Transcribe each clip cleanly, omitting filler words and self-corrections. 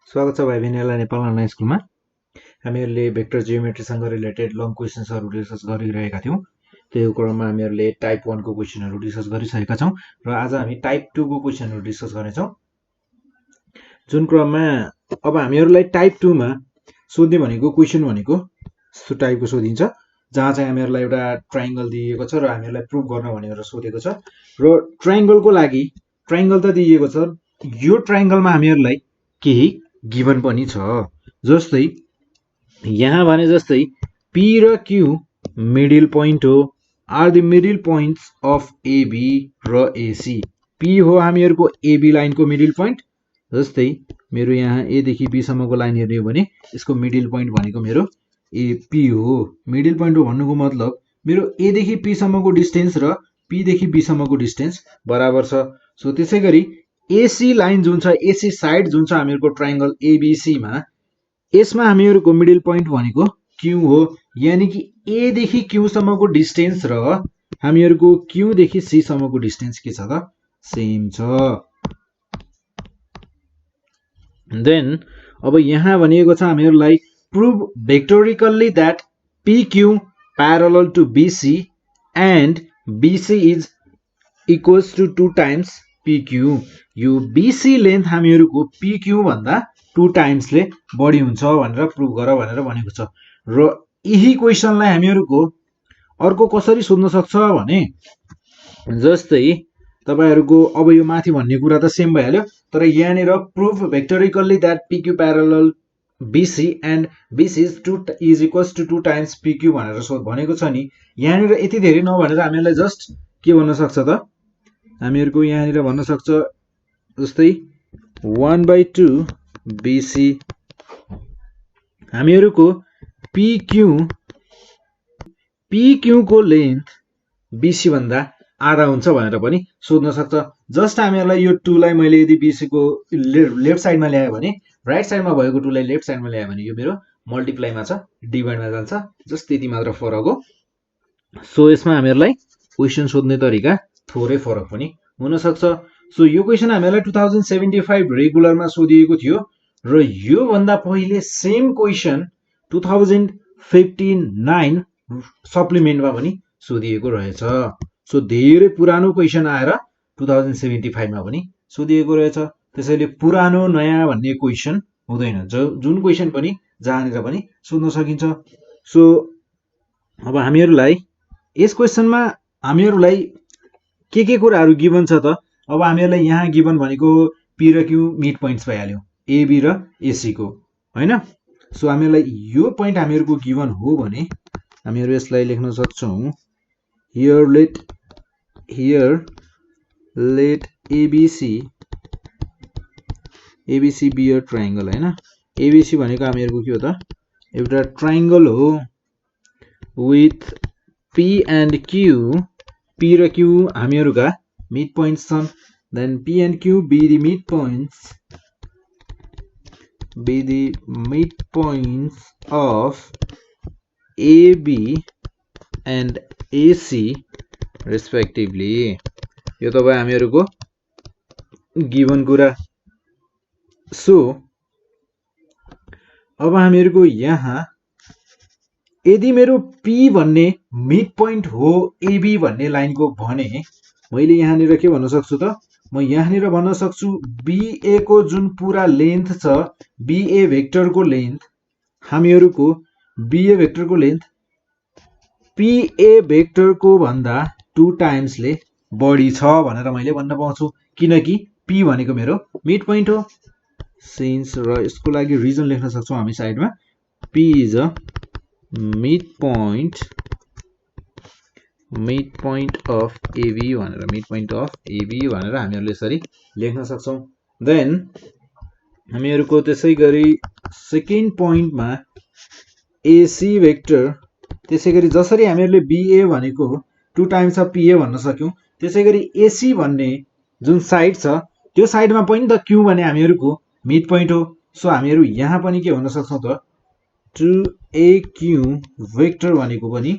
स्वागत छ भाइ बहिनीहरूलाई नेपाल अनलाइन स्कुलमा। हामीहरूले भेक्टर जियोमेट्रीसँग रिलेटेड लङ क्वेसन्सहरू डिस्कस गरिरहेका थियौँ। त्यो क्रममा हामीहरूले टाइप 1 को क्वेसनहरू डिस्कस गरिसकेका छौँ र आज हामी टाइप 2 को क्वेसनहरू डिस्कस गर्नेछौँ। जुन क्रममा अब हामीहरूलाई टाइप 2 मा सोध्ने भनेको क्वेसन भनेको यस्तो टाइपको सोधिन्छ, जहाँ चाहिँ हामीहरूलाई एउटा ट्रायङ्गल दिएको छ र हामीहरूलाई प्रुभ गर्न भनेर सोधेको छ। र ट्रायङ्गलको लागि ट्रायङ्गल त दिएको छ, यो ट्रायङ्गलमा हामीहरूलाई केही गिभन पनि छ। जस्तै यहाँ भने जस्तै पी र क्यू मिडल पोइन्ट हो, are the middle points of AB र एसी। पी हो हामीहरूको एबी लाइनको मिडल पोइन्ट। जस्तै मेरो यहाँ ए देखि बी सम्मको लाइन हेर्ने हो भने यसको मिडल पोइन्ट भनेको मेरो एपी हो। मिडल पोइन्ट हो भन्नुको मतलब मेरो ए देखि पी सम्मको डिस्टेन्स र पी देखि बी सम्मको डिस्टेन्स बराबर छ। सो त्यसै गरी एसी लाइन जुन छ, एसी साइड जुन छ हामीहरूको ट्रायङ्गल एबीसी मा, यसमा हामीहरूको मिडल पोइन्ट भनेको क्यू हो। यानि कि ए देखि क्यू सम्मको डिस्टेन्स र हामीहरूको क्यू देखि सी सम्मको डिस्टेन्स के छ त, सेम छ। देन अब यहाँ भनिएको छ हामीहरूलाई prove vectorially that PQ parallel to BC and BC is equals to 2 times PQ। यो BC लेन्थ हामीहरूको PQ भन्दा 2 टाइम्सले बढी हुन्छ भनेर प्रुभ गर भनेर भनेको छ। र यही क्वेसनलाई हामीहरूको अर्को कसरी सोध्न सक्छ भने, जस्तै तपाईहरुको अब यो माथि भन्ने कुरा त सेम भइहाल्यो, तर यहाँनिर prove vectorially that PQ parallel BC and BC is equals to 2 times PQ भनेर भनेको छ नि। यहाँनिर यति धेरै नभनेर हामीलाई जस्ट के भन्न सक्छ त, हामीहरूको यहाँनिर भन्न सक्छ जस्तै 1/2 BC हामीहरूको PQ को लेन्थ BC भन्दा आधा हुन्छ भनेर पनि सोध्न सक्छ। जस्ट हामीहरूलाई यो 2 लाई मैले यदि BC को लेफ्ट साइडमा ल्याए भने, राइट साइडमा भएको 2 लाई लेफ्ट साइडमा ल्याए भने यो मेरो मल्टिप्लाईमा छ, डिभाइडमा जान्छ, जस्ट त्यति मात्र फरक हो। सो यसमा हामीहरूलाई क्वेसन सोध्ने तरिका थोरै फरक पनि हुन सक्छ। सो यो क्वेसन हामीलाई 2075 रेगुलरमा सोधिएको थियो र यो भन्दा पहिले सेम क्वेसन 2059 सप्लिमेन्टमा पनि सोधिएको रहेछ। सो धेरै पुरानो क्वेसन आएर 2075 मा पनि सोधिएको रहेछ। त्यसैले पुरानो नयाँ भन्ने क्वेसन हुँदैन, जुन क्वेसन पनि जहाँनिर पनि सोध्न सकिन्छ। सो अब हामीहरूलाई यस क्वेसनमा हामीहरूलाई के कुराहरू गिभन छ त। अब हामीहरूलाई यहाँ गिभन भनेको पी र क्यू मिड पोइन्ट्स भइहाल्यो, एबी र एसी को, हैन। सो हामीहरूलाई यो पोइन्ट हामीहरूको गिभन हो भने हामीहरू यसलाई लेख्न सक्छौं, here let ABC be a triangle, हैन। ABC भनेको हामीहरूको के हो त, एउटा ट्रायङ्गल हो with P and Q, P र Q हामीहरूका मिड पोइन्ट्स छन्। then P and Q be the midpoints of AB and AC respectively। यो त भयो हामीहरूको गिभन कुरा। सो अब हामीहरूको यहाँ यदि मेरो P भन्ने मिड पोइन्ट हो AB भन्ने लाइनको भने मैले यहाँनिर के भन्न सक्छु त, म यहाँनिर भन्न सक्छु BA को जुन पुरा लेन्थ छ, BA भेक्टरको लेन्थ हामीहरूको BA भेक्टरको लेन्थ PA भेक्टरको भन्दा 2 टाइम्सले बढी छ भनेर मैले भन्न पाउँछु, किनकि P भनेको मेरो मिड पोइन्ट हो। सिन्स र यसको लागि रिजन लेख्न सक्छौं हामी साइडमा, P is a mid point of AB भनेर, मिड पोइन्ट अफ AB भनेर हामीहरूले यसरी लेख्न सक्छौं। देन हामीहरूको त्यसै गरी सेकेन्ड पोइन्टमा AC भेक्टर, त्यसै गरी जसरी हामीहरूले BA भनेको 2 टाइम्स अफ PA भन्न सक्यौं, त्यसै गरी AC भन्ने जुन साइड छ त्यो साइडमा पनि त Q भने हामीहरूको मिड पोइन्ट हो। सो हामीहरू यहाँ पनि के भन्न सक्छौं त, 2AQ भेक्टर भनेको पनि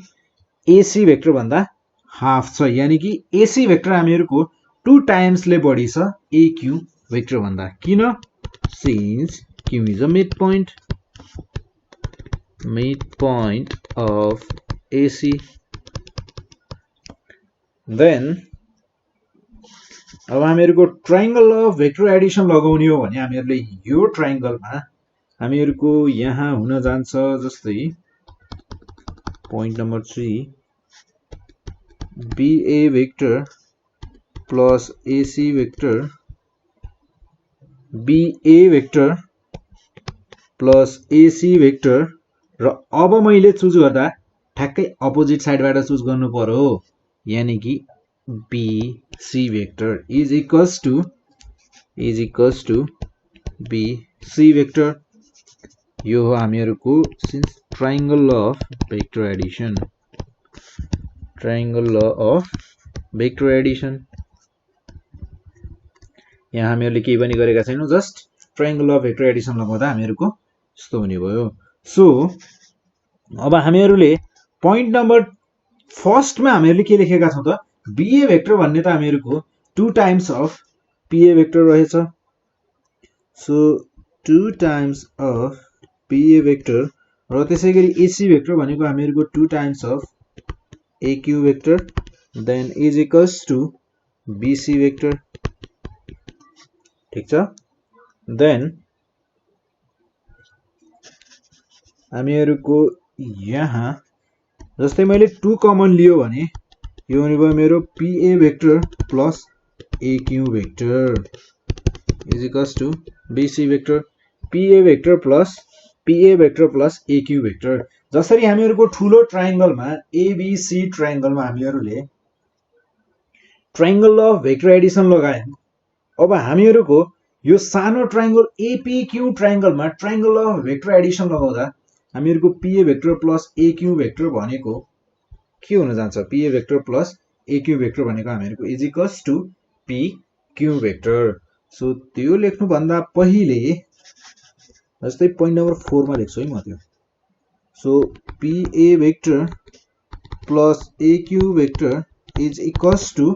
AC भेक्टर भन्दा हाफ छ, यानि कि AC भेक्टर हामीहरूको 2 टाइम्सले बढी छ AQ भेक्टर भन्दा। किन? Since Q is a midpoint of AC. Then अब हामीहरुको ट्रायंगल अफ भेक्टर एडिसन लगाउने हो भने हामीहरुले यो ट्रायंगलमा हामीहरुको यहाँ हुन जान्छ जस्तै point number 3 BA vector plus AC vector BA vector plus AC vector र अब मैले चुज गर्दा ठ्याक्कै अपोजिट साइडबाट चुज गर्नु पर्यो यानी कि BC vector is equals to BC vector. यो हो हामीहरुको since triangle law of vector addition यहाँ हामीहरुले केही पनि गरेका छैनौं just triangle of vector addition लगाउँदा हामीहरुको यस्तो हुने भयो सो अब हामीहरुले पॉइंट नम्बर फर्स्ट मा हामीहरुले के लेखेका छौं त BA भेक्टर भन्ने त हामीहरुको 2 टाइम्स अफ PA भेक्टर रहेछ so 2 times of PA vector र त्यसैगरी AC भेक्टर भनेको हामीहरुको 2 times of AQ vector then is equals to BC vector ठीक छ देन हामीहरुको यहाँ जस्तै मैले 2 कमन लियो भने यो हुने भयो मेरो PA vector plus AQ vector is equals to BC vector PA vector plus AQ vector जसरी हामीहरुको ठूलो ट्रायंगलमा ABC ट्रायंगलमा हामीहरुले ट्रायंगल अफ भेक्टर एडिसन लगायौं अब हामीहरुको यो सानो ट्रायंगल APQ ट्रायंगलमा ट्रायंगल अफ भेक्टर एडिसन लगाउँदा हामीहरुको PA vector plus AQ vector भनेको के हुन जान्छ PA vector plus AQ vector भनेको हामीहरुको is equals to PQ vector so त्यो लेख्नु भन्दा पहिले जस्तै point number 4 मा लेख्छु है म त्यो so PA vector plus AQ vector is equals to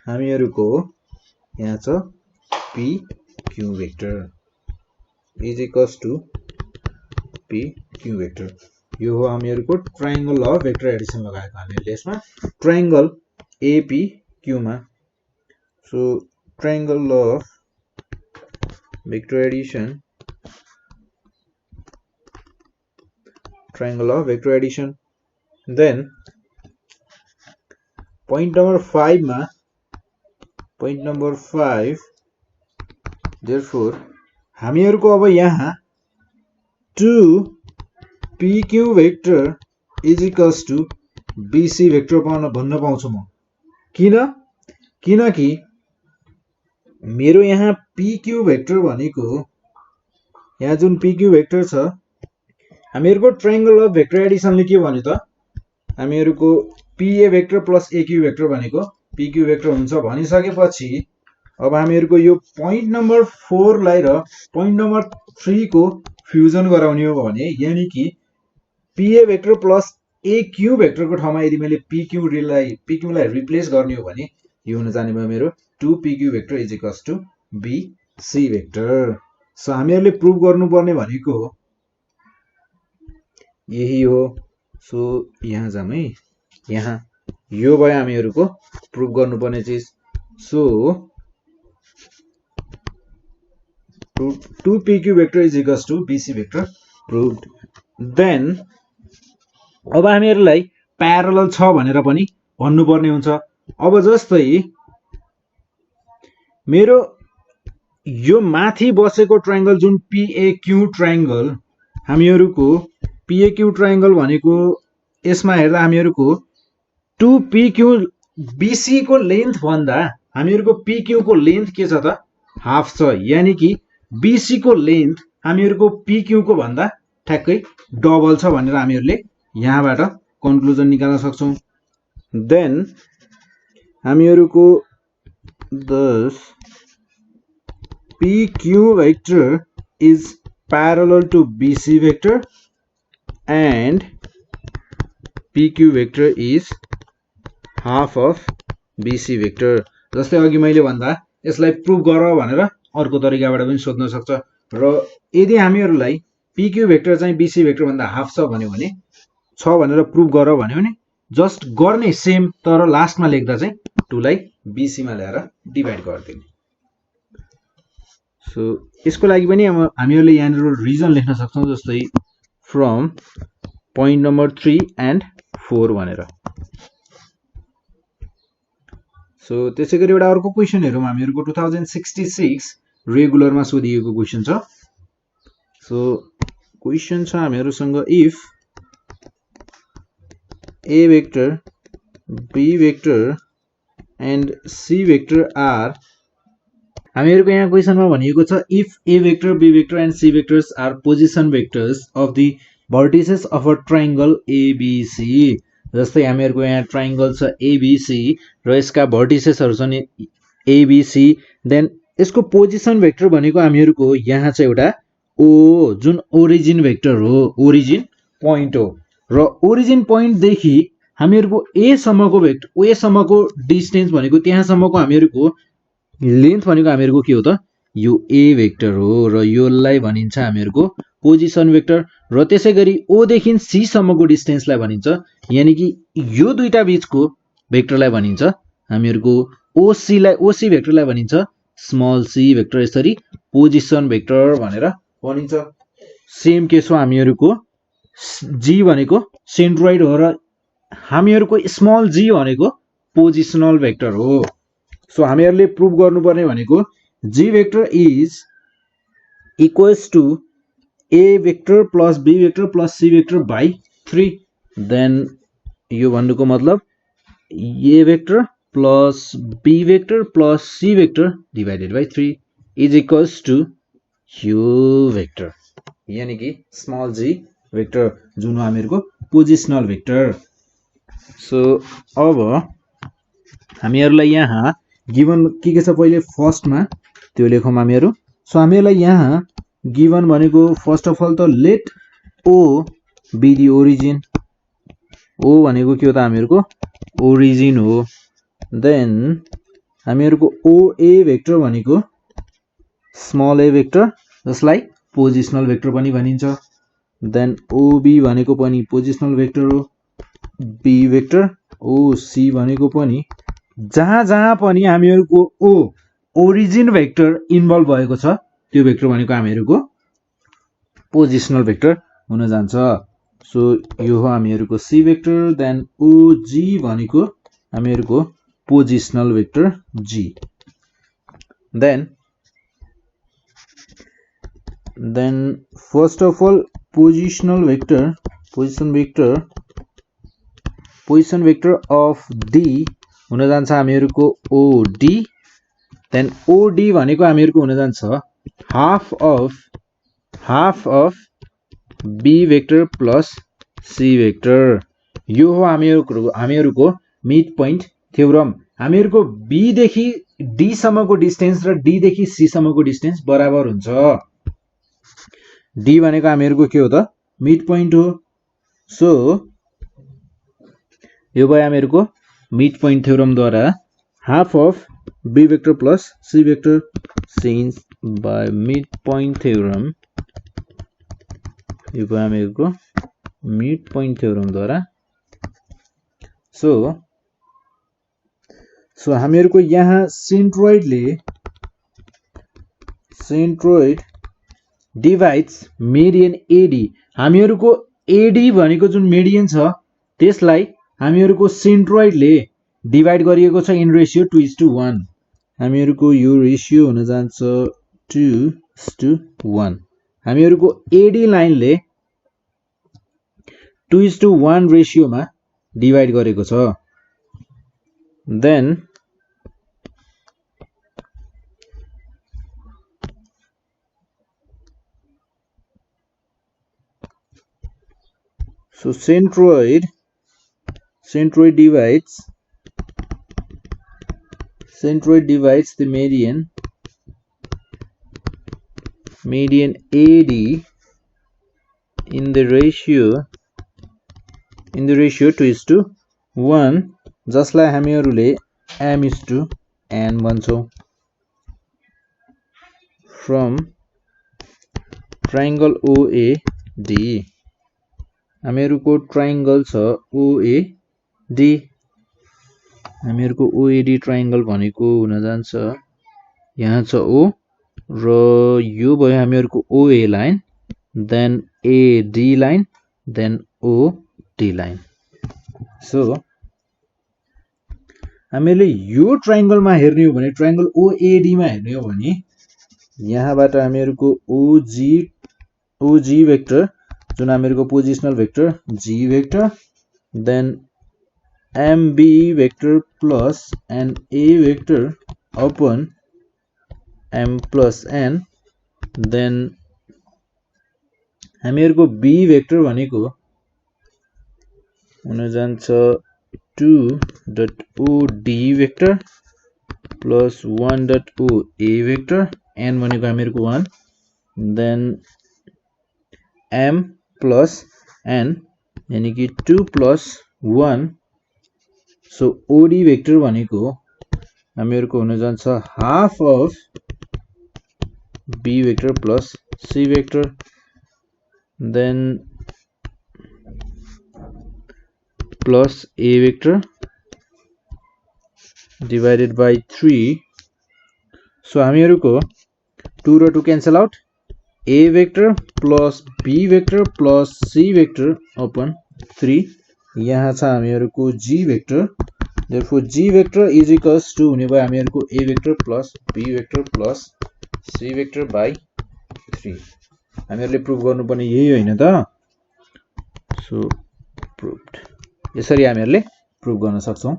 हामीहरुको यहाँ छ PQ vector is equals to PQ vector यो हो हामीहरुको ट्रायंगल अफ भेक्टर एडिसन लगाएको हामीले यसमा ट्रायंगल APQ मा so triangle of vector addition then point number 5 मा therefore हामीहरुको अब यहाँ 2 PQ vector is equals to BC vector भन्न पाउँछु म किनकि मेरो यहाँ PQ भेक्टर भनेको यहाँ जुन PQ भेक्टर छ हामीहरुको ट्रायंगल अफ भेक्टर एडिसनले के भन्यो त हामीहरुको PA vector plus AQ vector भनेको PQ भेक्टर हुन्छ भनिसकेपछि अब हामीहरुको यो point नम्बर 4 लाई र point नम्बर 3 को फ्युजन गराउने हो भने यानी कि PA भेक्टर प्लस AQ भेक्टरको ठाउँमा यदि मैले PQ लाई रिप्लेस गर्ने हो भने यो हुन जाने भयो मेरो 2 PQ vector is equals to BC vector so हामीहरुले प्रुभ गर्नुपर्ने भनेको यही हो सो यहाँ जाम है यहाँ यो भयो हामीहरुको प्रुभ गर्नुपर्ने चीज so 2 PQ vector is equals to BC vector proved then अब हामीहरुलाई प्यारलल छ भनेर पनि भन्नुपर्ने हुन्छ अब जस्तै मेरो यो माथि बसेको ट्रायंगल जुन PAQ ट्रायंगल हामीहरुको PAQ ट्रायंगल भनेको यसमा हेर्दा हामीहरुको 2 PQ BC को लेन्थ भन्दा हामीहरुको PQ को लेन्थ के छ त हाफ छ यानी कि BC को लेन्थ हामीहरुको PQ को भन्दा ठ्याक्कै डबल छ भनेर हामीहरुले यहाँबाट कन्क्लुजन निकाल्न सक्छौं then हामीहरुको thus PQ vector is parallel to BC vector and PQ vector is half of BC vector जस्तै अघि मैले भन्दा यसलाई प्रुभ गर भनेर अर्को तरिकाबाट पनि सोध्न सक्छ र यदि हामीहरूलाई PQ भेक्टर चाहिँ BC भेक्टर भन्दा हाफ छ भन्यो भने छ भनेर प्रुभ गर भन्यो भने जस्ट गर्ने सेम तर लास्टमा लेख्दा चाहिँ 2 लाई BC मा ल्याएर डिभाइड गरिदिने। सो यसको लागि पनि हामीहरूले यहाँनिर रिजन लेख्न सक्छौं जस्तै फ्रम पोइन्ट नम्बर 3 एन्ड 4 भनेर। सो त्यसैगरी एउटा अर्को क्वेशन हेरौं हामीहरुको 2066 रेगुलरमा सोधिएको क्वेशन छ। सो क्वेशन छ हामीहरुसँग if A vector, B vector and C vector are हामीहरुको यहाँ क्वेशनमा भनिएको छ if A vector, B vector and C vectors are position vectors of the vertices of a triangle ABC। जस्तै हामीहरुको यहाँ ट्रायंगल छ ABC र यसका भर्टिसेसहरु छन् ABC, देन यसको पोजिसन भेक्टर भनेको हामीहरुको यहाँ चाहिँ एउटा O जुन ओरिजिन भेक्टर हो, ओरिजिन पोइन्ट हो र ओरिजिन पोइन्ट देखि हामीहरुको A सम्मको भेक्टर, A सम्मको डिस्टेन्स भनेको त्यहाँसम्मको हामीहरुको लेन्थ भनेको हामीहरुको के हो त यो A भेक्टर हो र योलाई भनिन्छ हामीहरुको पोजिसन भेक्टर र त्यसैगरी O देखि C सम्मको डिस्टेन्सलाई भनिन्छ यानी कि यो दुईटा बीचको भेक्टरलाई भनिन्छ हामीहरुको OC भेक्टरलाई भनिन्छ स्मल c भेक्टर, यसरी पोजिसन भेक्टर भनेर भनिन्छ। सेम केस हो हामीहरुको G भनेको सेन्ट्रोइड हो र हामीहरुको स्मल g भनेको पोजिसनल भेक्टर हो। सो हामीहरुले प्रुभ गर्नुपर्ने भनेको G vector is equals to A vector plus B vector plus C vector by 3। Then यो भन्नुको मतलब A vector plus B vector plus C vector divided by 3 is equals to यो vector यानी कि small g vector जुन हो हामीहरुको positional vector. So अब हामीहरुलाई यहाँ गिवन के छ पहिले फर्स्टमा त्यो लेखौं हामीहरु। सो हामीहरुलाई यहाँ गिवन भनेको फर्स्ट अफ अल त let O be the origin, O भनेको के हो त हामीहरुको ओरिजिन हो। देन हामीहरुको OA भेक्टर भनेको स्मल a भेक्टर जसलाई पोजिसनल भेक्टर पनि भनिन्छ। देन OB भनेको पनि पोजिसनल भेक्टर हो, B भेक्टर OC भनेको पनि जहाँ जहाँ पनि हामीहरुको O ओरिजिन भेक्टर इन्भल्भ भएको छ त्यो भेक्टर भनेको हामीहरुको पोजिसनल भेक्टर हुन जान्छ। सो यो हो हामीहरुको C भेक्टर, देन OG भनेको हामीहरुको positional vector G। Then first of all position vector of D हुन जान्छ हामीहरुको OD। देन OD भनेको हामीहरुको हुन जान्छ half of B vector plus C vector. यो हो हामीहरुको मिड पोइन्ट थ्योरम। हामीहरुको B देखि D सम्मको डिस्टेन्स र D देखि C सम्मको डिस्टेन्स बराबर हुन्छ। D भनेको हामीहरुको के हो त मिड पोइन्ट हो। सो यो भयो हामीहरुको मिड पोइन्ट थ्योरम द्वारा half of B vector plus C vector since by mid point theorem. यो भयो हामीहरुको मिड पोइन्ट थ्योरम द्वारा। सो हामीहरुको यहाँ centroid divides median AD। हामीहरुको AD भनेको जुन मेडियन छ त्यसलाई हामीहरुको सेन्ट्रोइडले डिवाइड गरिएको छ इन रेशियो 2:1। हामीहरुको यो रेशियो हुन जान्छ 2:1। हामीहरुको AD लाइनले 2:1 रेशियोमा डिवाइड गरेको छ। Then so centroid divides the median AD in the ratio 2:1 जसलाई हामीहरुले M:n भन्छौं। from ट्रायंगल OAD हामीहरुको ट्रायंगल छ OAD हामीहरुको OAD ट्रायंगल भनेको हुन जान्छ यहाँ छ O र यो भयो हामीहरुको OA line then AD line then OD line so हामीले यो ट्रायंगलमा हेर्ने हो भने ट्रायंगल OAD मा हेर्ने हो भने यहाँबाट हामीहरुको OG वेक्टर जुन हामीहरुको positional vector G vector then MB vector plus NA vector upon M plus N then हामीहरुको B वेक्टर भनेको हुन जान्छ 2.OD vector plus 1.OA vector N भनेको हामीहरुको 1 then M plus N यानी कि 2 plus 1 so OD वेक्टर भनेको हामीहरुको हुन जान्छ half of B vector plus C vector then plus A vector divided by 3 so हामीहरुको 2 र 2 cancel out A vector plus B vector plus C vector upon 3 यहाँ छ हामीहरुको G vector therefore G vector is equals to हुने भयो हामीहरुको A vector plus B vector plus C vector by 3 हामीहरुले proof गर्नुपर्ने यही होइन त सो प्रुभड यसरी हामीहरुले प्रुफ गर्न सक्छौं